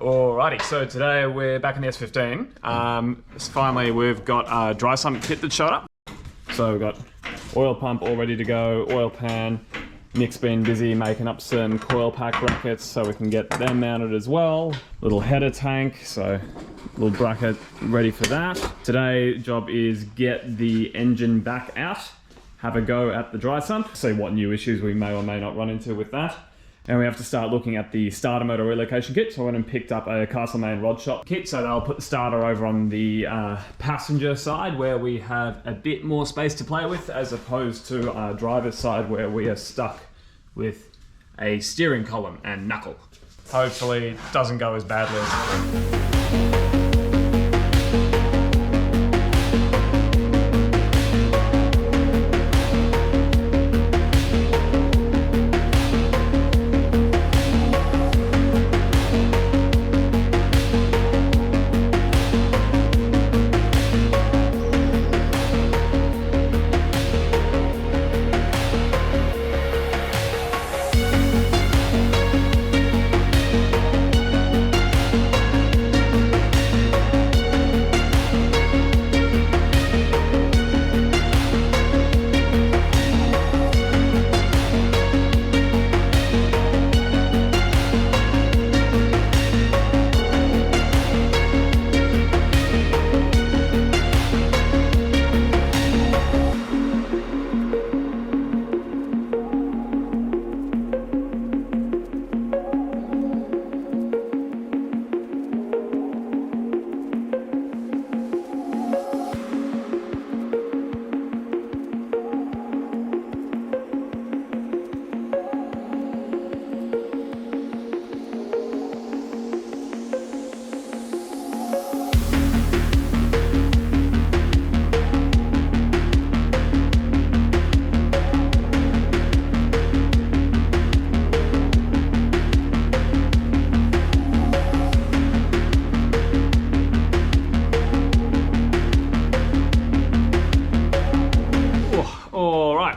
Alrighty, so today we're back in the S15. Finally, we've got a dry sump kit that showed up. So we've got oil pump all ready to go, oil pan. Nick's been busy making up some coil pack brackets so we can get them mounted as well. Little header tank, so little bracket ready for that. Today, job is get the engine back out, have a go at the dry sump, see what new issues we may or may not run into with that. And we have to start looking at the starter motor relocation kit. So I went and picked up a Castlemaine rod shop kit. So they'll put the starter over on the passenger side where we have a bit more space to play with, as opposed to our driver's side where we are stuck with a steering column and knuckle. Hopefully it doesn't go as badly as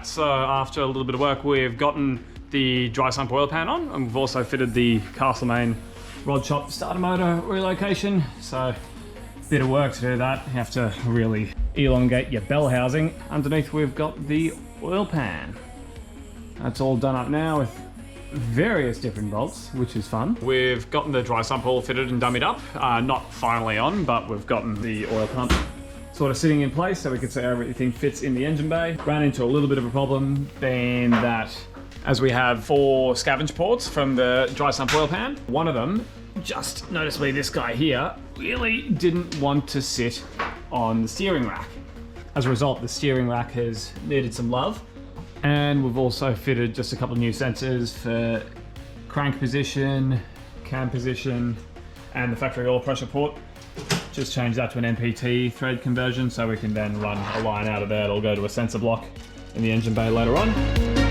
So after a little bit of work, we've gotten the dry sump oil pan on, and we've also fitted the Castlemaine rod shop starter motor relocation. So a bit of work to do that. You have to really elongate your bell housing. Underneath we've got the oil pan. That's all done up now with various different bolts, which is fun. We've gotten the dry sump all fitted and dummied up. Not finally on, but we've gotten the oil pump sort of sitting in place so we can see how everything fits in the engine bay. Ran into a little bit of a problem being that as we have 4 scavenge ports from the dry sump oil pan, one of them, just noticeably this guy here, really didn't want to sit on the steering rack. As a result, the steering rack has needed some love, and we've also fitted just a couple of new sensors for crank position, cam position, and the factory oil pressure port. Just change that to an MPT thread conversion so we can then run a line out of there. It'll go to a sensor block in the engine bay later on.